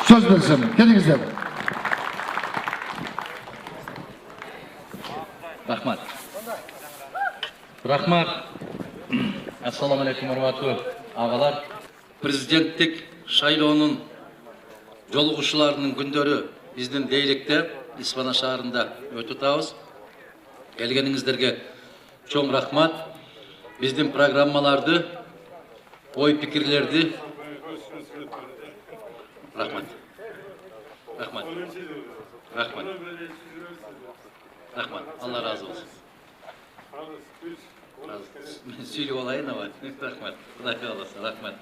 Söz versin. Kendinizden. Rahmat. Rahmat. Assalamu alaikum warahmatullahi. Ağalar, prezidentlik şaylığının joluguşularının gündörü bizden Deylik'te, İspana şaharında ötütağız. Gelgeningizlerge çoğun rahmat. Bizden programmalardı, oy fikirlerdi. Rahmat. Rahmat. Rahmat. Rahmat. Allah razı olsun. Söyle olayın ama. Rahmat. Allah razı olsun. Rahmat.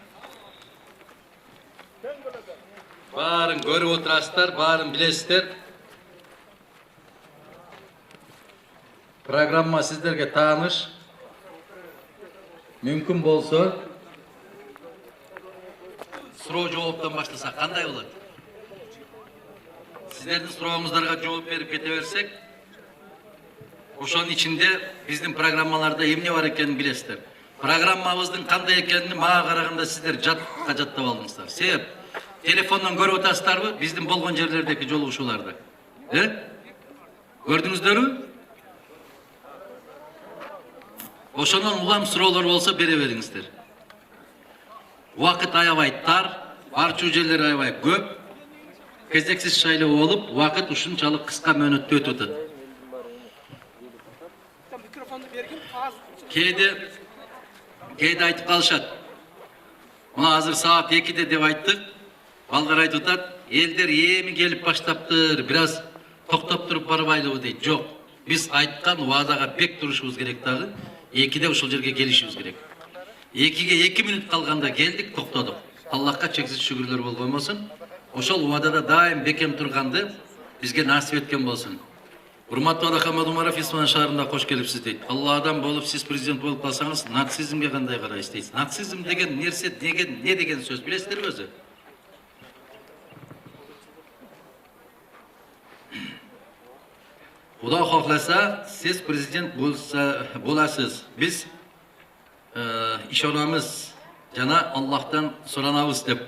Barın görüp oturasızlar, barın bilesizler. Programma sizlerge tanış. Mümkün bolsa soru cevaptan başlasak kanday olur? Sizlerin sorularınızlara cevap verip keteversek, oşanın içinde bizim programmalarda emne var ekenini bilesizler. Programmamыздың kanday ekenini mağa karaganda sizler jattap aldыңыздар. Sebep, telefondan görüp otasızlarбы bizim bolgon жерлердеки жолугушууларды? Gördünüzдөр mü? Oşanan ulam sorular bolsa bere veriңиздер. Vakit ayabay tar, barçı üjeler ayabay köp, кезексиз шайлоо болуп, вакыт ушунчалык кыска мөөнөттө өтүп атат. Кээде айтып калышат. Мына азыр саат 2'de деп айттык. Балдар айтып атат, элдер эми келип баштаптыр, бир аз токтоп туруп барбайлыбы дейт. Жок, биз айткан убадага бек турушубуз керек дагы. 2'de ушул жерге келишибиз керек. 2'ge 2 минут калганда келдик, токтодук. Аллахка чексиз шүгүрлөр болгон болсун. Ошол убадада дайым бекем турганды бизге насип эткен болсун. Урматтуу Адахамад Умаров Испана шаарында кош келипсиз дейт. Алладан болуп сиз президент болуп калсаңыз, нацизмге кандай карайсыз дейт. Нацизм деген нерсе не деген сөз билесиздерби өзү? Куда хоhlasa siz президент боласыз. Биз ишонамыз жана Аллахтан суранабыз деп.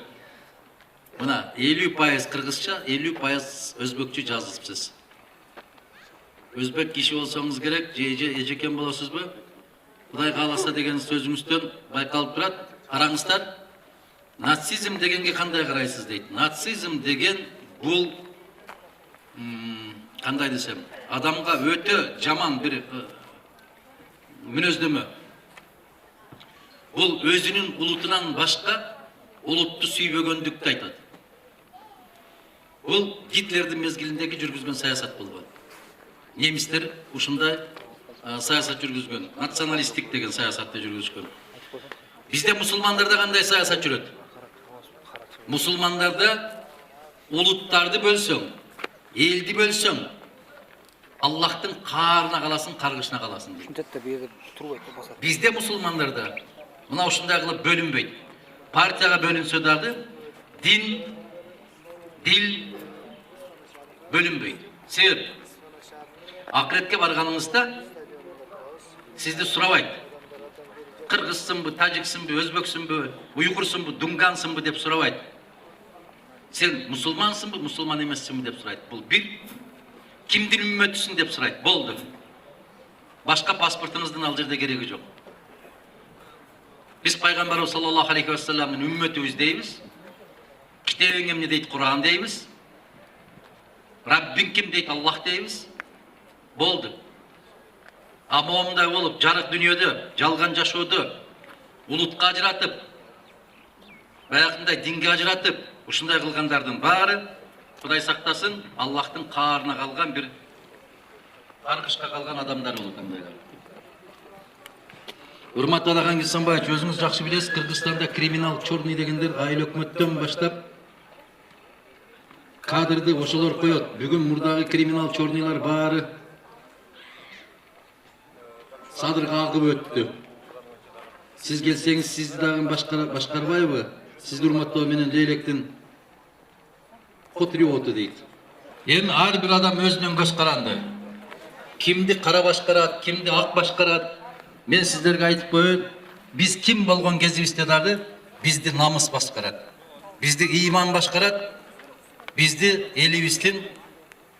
Мына 50% кыргызча, 50% өзбекче жазыпсыз. Өзбек киши болсоңуз керек, эжекен болосузбу? Кудай кааласа деген сөзүңүздөн байкалып турат. Караңыздар. Нацизм дегенге кандай карайсыз дейт. Нацизм деген бул кандай десем, адамга өтө жаман бир мүнөздөмө. Бул өзүнүн улутунан башка улутту сүйбөгөндүктү айтат. Бул Гитлердин мезгилиндеги жүргүзгөн саясат болгон. Немистер ушундай саясат жүргүзгөн, националисттик деген саясатты жүргүзгөн. Бизде мусулмандарда кандай саясат жүрөт? Мусулмандарда улуттарды бөлсөң, элди бөлсөң, Аллахтын каарына каласың, каргышына каласың дейт. Бизде мусулмандарда мына ушундай кылып бөлүнбөйт. Партияга бөлүнсө дагы дин, дил бөлүнбөйт. Себеп, акыретке барганыңызда сизди сурабайт. Кыргызсыңбы, тажиксыңбы, өзбөксүңбү, уйгурсуңбу, дунгансыңбы деп сурабайт. Сен мусулмансыңбы, мусулман эмессиңби деп сурайт. Бул бир. Кимдин үммөтүсүң деп сурайт. Болду. Башка паспортуңуздун ал жерде кереги жок. Биз пайгамбарыбыз саллаллаху алейхи ва салламдын үммөтүбүз дейбиз. Китебиң эмне дейт? Куран дейбиз. Раббиң ким дейт? Аллах дейбиз. Болду. А моундай болуп жарык дүйнөдө жалган жашоодо улутка ажыратып, баягындай динге ажыратып, ушундай кылгандардын баары Кудай сактасын, Аллахтын каарына калган бир каргышка калган адамдар болот андайлар. Урматтуу Адахан Кесенбаевич, өзүңүз жакшы билесиз, Кыргызстанда криминал чорный дегендер айыл өкмөттөн баштап кадрды ошолор коет. Бүгүн мурдагы криминал чорныйлар баары Sadır kagып öttü. Siz gelseniz sizni dagы başkarbayбы? Siz urmattoo menen Leylektin patriotu deydi. Endi har bir adam özünden göz karandı. Kimdi kara başkarat, kimdi ak başkarat. Men sizlerge aytıp koyayım. Biz kim bolgon кезибизде дагы bizdi namus başkarat. Bizdi iman başkarat. Bizdi elibizдің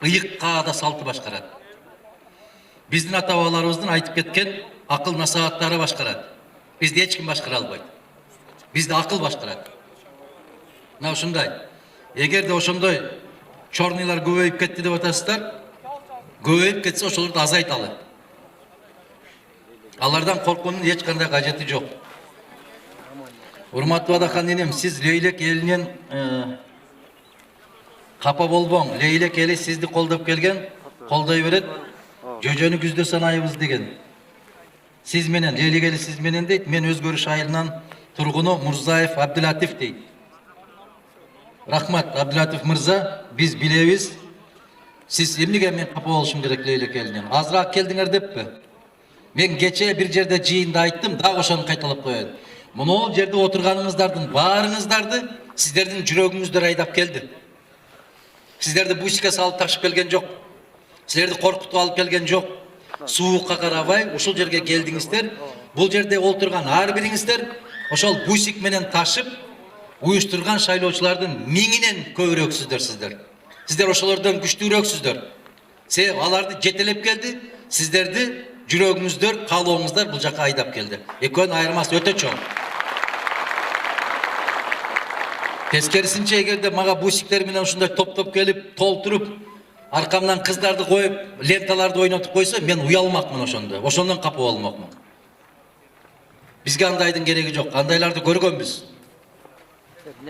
ıyık kaada saltı başkarat. Bizdin ata-babalarыбыздын aytıp ketken akıl nasihatlары başkarat. Bizdi hiç kim başkara albaydı. Bizdi akıl başkarat. Mına ушундай. Эгерде ошондой чорныйлар көбөйүп кетти деп атасыздар, көбөйүп кетсе ошолорду азайталы. Алардан коркуунун эч кандай кажети жок. Урматтуу Адахан энем, сиз Leylek элинен капа болбоң. Leylek эли сизди колдоп келген, колдой берет. Жөжөнү күздө санайбыз деген. Сиз менен, Leylek эли сиз менен дейт. Мен Өзгөрүш айылынан тургуну Мурзаев Абдулатиф дейт. Рахмат, Абдулатиф мырза, биз билебиз. Сиз эмнеге мен капа болушум керек Leylek элинен? Азыраак келдиңер деппи? Мен кече бир жерде жыйында айттым, дагы ошону кайталап коёюн. Мынау жерде отурганыңыздардын баарыңыздарды сиздердин жүрөгүңүздөр айдап келди. Сиздерди бусика салып ташып келген жок. Силерди коркутуп алып келген жок. Суукка карабай ушул жерге келдиңиздер. Бул жерде олтурган ар бириңиздер ошол бусик менен ташып уюштурган шайлоочулардын миңинен көбүрөөксүздөр сиздер. Сиздер ошолордон күчтүүрөөксүздөр. Себеби аларды жетелеп келди, сиздерди жүрөгүңүздөр, каалооңуздар бул жака айдап келди. Экөөнүн айырмасы өтө чоң. Тескерисинче эгерде мага бусиктер менен ушундай топ-топ келип, толтуруп, аркамдан кыздарды коюп, ленталарды ойнотуп койсо, мен уялмакмын ошондо. Ошондон капа болмокмун. Бизге андайдын кереги жок. Андайларды көргөнбүз.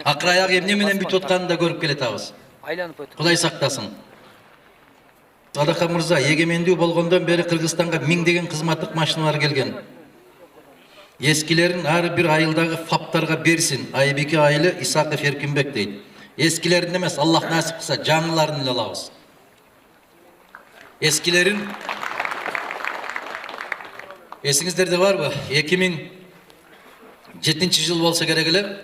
Акыр аягы эмне менен бүтүп атканын да көрүп келатабыз. Кудай сактасын. Адахан мырза, эгемендүү болгондон бери Кыргызстанга миңдеген кызматтык машиналар келген. Eskilерин ар бир айылдагы фаптарга берсин. Айбеке айылы Исаков Эркинбек дейт. Eskilерин эмес, Аллах насип кылса, жаңыларын эле алабыз. Eskilерин эсиңиздерде барбы? 2007-жыл болсо керек эле.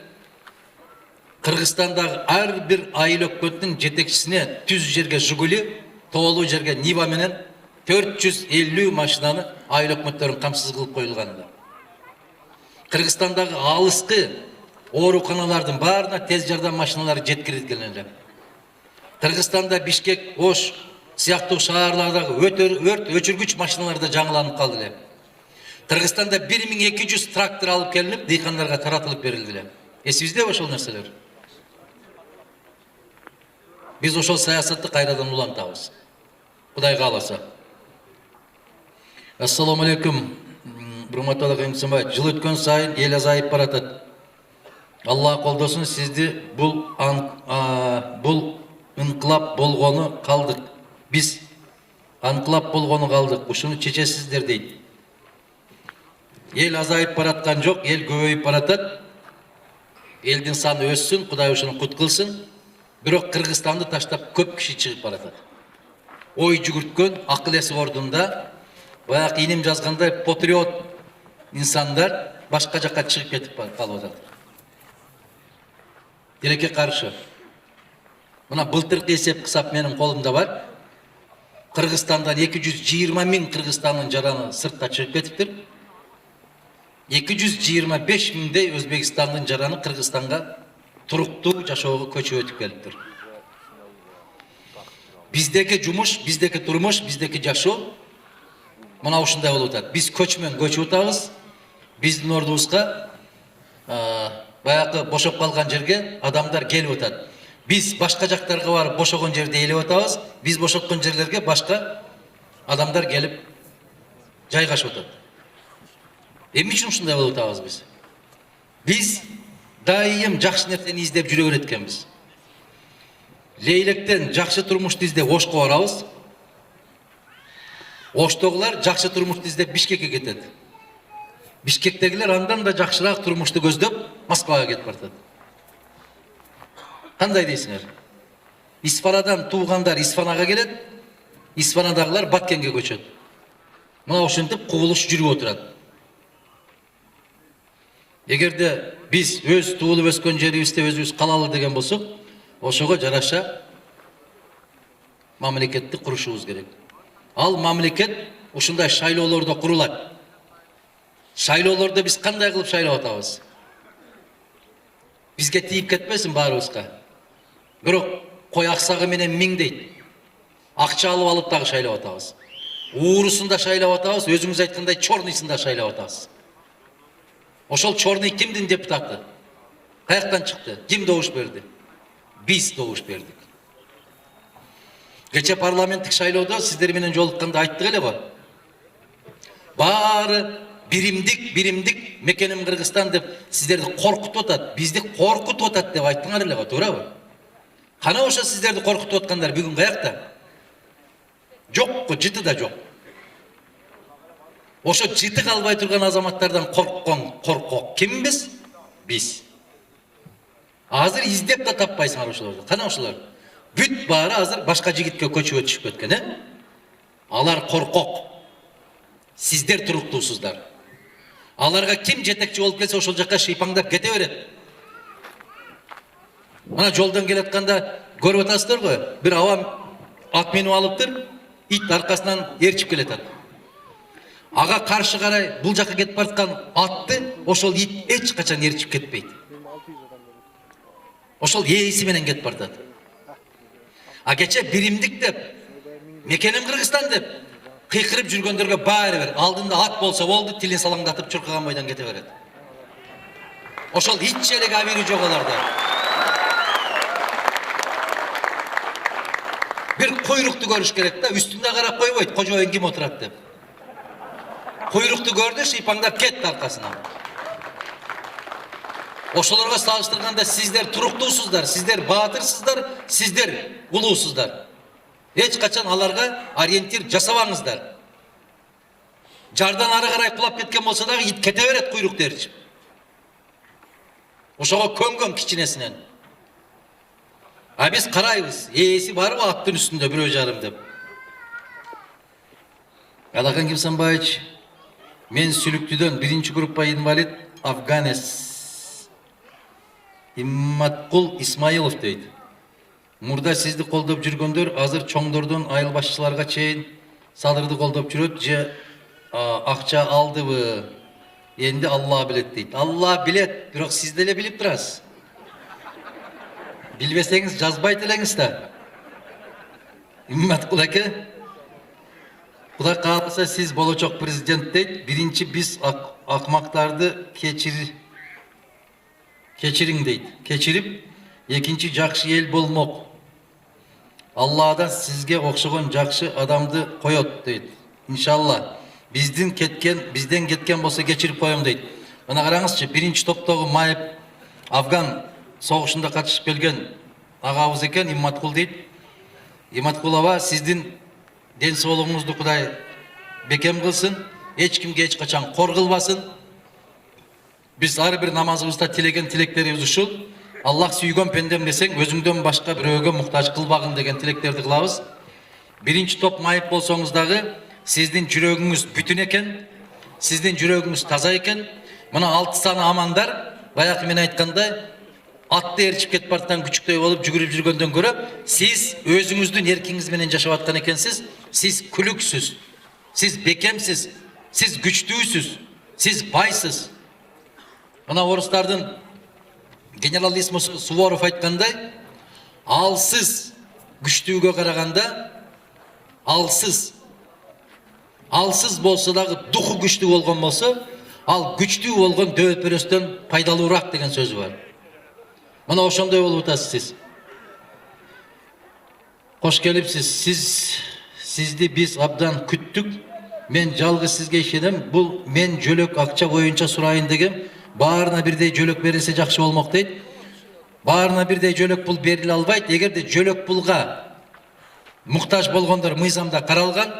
Кыргызстандагы ар бир айыл өкмөттүн жетекчисине түз жерге Жигули, тоолуу жерге Нива менен 450 машинаны айыл өкмөттөрүн камсыз кылып коюлган. Кыргызстандагы алыскы ооруканалардын баарына тез жардам машиналары жеткирилген эле. Кыргызстанда Бишкек, Ош сыяктуу шаарлардагы өрт өчүргүч машиналар да жаңыланып калды эле. Кыргызстанда 1200 трактор алып келинип, дыйкандарга таратылып берилди эле. Эсибизде ошол нерселер. Биз ошол саясатты кайрадан улантабыз. Кудай кааласа. Ассаламу алейкум. Урматтуу Адахан Сымбай, жыл өткөн сайын эл азайып баратат. Алла колдосун, сизди бул инкылап болгону калдык. Биз анкылап болгону калдык. Ушуну чечесиздер дейт. Эл азайып бараткан жок, эл көбөйүп баратат. Элдин саны өссүн, Кудай ушуну кут кылсын. Бирок Кыргызстанды таштап көп киши чыгып баратат. Ой жүгүрткөн, акыл эси ордунда, баягы инем жазгандай патриот инсандар башка жакка чыгып кетип калып атат. Тилекке каршы. Мына былтыркы эсеп кысап менин колумда бар. Кыргызстандан 220 000 Кыргызстандын жараны сыртка чыгып кетиптир. 225 000 Өзбекстандын жараны Кыргызстанга туруктуу жашоого көчүп өтүп келиптир. Биздеки жумуш, биздеки турмуш, биздеки жашоо мына ушундай болуп атат. Биз көчмөн көчүп атабыз. Биздин ордубузга баягы бошоп калган жерге адамдар келип атат. Биз башка жактарга барып бошогон жерде элеп атабыз. Биз бошоткон жерлерге башка адамдар келип жайгашып атат. Эмне үчүн ушундай болуп атабыз биз? Биз дайым жакшы нерсени издеп жүрө береткенбиз. Leylekten жакшы турмушту издеп Ошко барабыз. Оштогулар жакшы турмушту издеп Бишкекке кетет. Бишкектегилер андан да жакшыраак турмушту көздөп Москвага кетип баратат. Кандай дейсиңер? Исфанадан туугандар Исфанага келет, Исфанадагылар Баткенге көчөт. Mına ошентип кубулуш жүрүп отурат. Эгерде биз өз туулуп өскөн жерибизде өзүбүз калалы деген болсок, ошого жараша мамлекетти курушубуз керек. Ал мамлекет ушундай шайлоолордо курулат. Шайлоолордо биз кандай кылып шайлап атабыз? Бизге тийип кетпесин баарыбызга. Бирок кой аксагы менен миң дейт. Акча алып дагы шайлап атабыз. Уурусунда шайлап атабыз, өзүңүз айткандай чорныйсында шайлап атабыз. Ошол чорный кимдин депутаты? Каяктан чыкты? Ким добуш берди? Биз добуш бердик. Кече парламенттик шайлоодо сиздер менен жолукканда айттык эле го. Баары биримдик мекеним Кыргызстан деп сиздерди коркутуп атат, бизди коркутуп атат деп айттыңар эле го, туурабы? Кана ошо сиздерди коркутуп аткандар бүгүн каякта? Жокко, жыты да жок. Ошо жыты калбай турган азаматтардан коркок кимбиз? Биз. Азыр издеп да таппайсыңар ошолорду. Кана ошолор? Бүт баары азыр башка жигитке көчүп өтүшүп кеткен, э? Алар коркок. Сиздер туруктуусуздар. Аларга ким жетекчи болуп келсе ошол жакка шыйпаңдап кете берет. Мына жолдон келатканда көрүп атасыздар го, бир авам ат минип алыптыр, ит аркасынан ээрчип келатат. Ага каршы карай бул жакка кетип бараткан атты ошол ит эч качан ээрчип кетпейт. Ошол ээси менен кетип баратат. А кече биримдик деп, мекеним Кыргызстан деп кыйкырып жүргөндөргө баары бир алдында ат болсо болду, тилин салаңдатып чуркаган бойдон кете берет. Ошол итчелик абири жок аларда. Бир койрукту көрүш керек да, үстүндө карап койбойт, кожоюн ким отурат деп. Койрукту көрдү, шыйпаңдап кетти аркасынан. Ошолорго салыштырганда сиздер туруктуусуздар, сиздер баатырсыздар, сиздер улуусуздар. Эч качан аларга ориентир жасабаңыздар. Жардан ары карай кулап кеткен болсо дагы ит кете берет куйрукту ээрчип. Ошого көнгөн кичинесинен. А биз карайбыз, ээси барбы аттын үстүндө бирөө жарым деп. Алакан Кимсанбаевич, мен Сүлүктүдөн 1-чи группа инвалид Афганес Имматкул Исмаилов дейт. Мурда сизди колдоп жүргөндөр азыр чоңдордон айыл башчыларга чейин салырды колдоп жүрөт же акча алдыбы? Энди Алла билет дейт. Алла билет, бирок сиз деле билип турасыз. Билбесеңиз жазбайт элеңиз да. Имматкул аке, Кудай кааласа сиз болочок президент дейт. Биринчи биз акмактарды кечириң дейт. Кечирип, экинчи жакшы эл болмок. Алладан сизге окшогон жакшы адамды коет дейт. Иншалла. Бизден кеткен болсо кечирип коем дейт. Мына караңызчы, биринчи топтогу майып Афган согушунда катышып келген агабыз экен, Имматкул дейт. Имматкул аба, сиздин ден соолугуңузду Кудай бекем кылсын, эч кимге эч качан кор кылбасын. Биз ар бир намазыбызда тилеген тилектерибиз ушул. Аллах сүйгөн пендем десең, өзүңдөн башка бирөөгө муктаж кылбагын деген тилектерди кылабыз. Биринчи топ майып болсоңуз дагы сиздин жүрөгүңүз бүтүн экен, сиздин жүрөгүңүз таза экен. Мына 6 саны амандар, баягы мен айткандай, атты ээрчип кетип бараткан күчүктөй болуп жүгүрүп жүргөндөн көрө, сиз өзүңүздүн эркиңиз менен жашап аткан экенсиз. Сиз күлүксүз, сиз бекемсиз, сиз күчтүүсүз, сиз байсыз. Мына орустардын генералиссимус Суворов айткандай, алсыз күчтүүгө караганда алсыз болсо дагы духу күчтүү болгон болсо, ал күчтүү болгон дөбөпөрөстөн пайдалуураак деген сөзү бар. Мына ошондой болуп атасыз сиз. Кош келипсиз. Сизди биз абдан күттүк. Мен жалгыз сизге ишенем. Бул мен жөлөк акча боюнча сурайын деген. Баарына бирдей жөлөк берилсе жакшы болмок дейт. Баарына бирдей жөлөк пул бериле албайт. Эгерде жөлөк пулга муктаж болгондор мыйзамда каралган,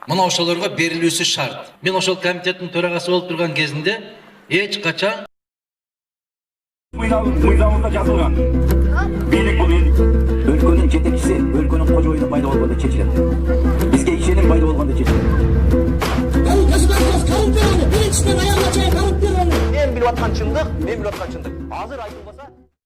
мына ошолорго берилүүсү шарт. Мен ошол комитеттин төрагасы болуп турган кезинде эч качан мыйзамыбызда жазылган. Бийлик бул өлкөнүн жетекчиси, өлкөнүн кожоюну пайда болгондо чечилет. Бизге ишеним пайда болгондо чечилет. kaçındık, memnuniyet kaçındık. Hazır aydın olsa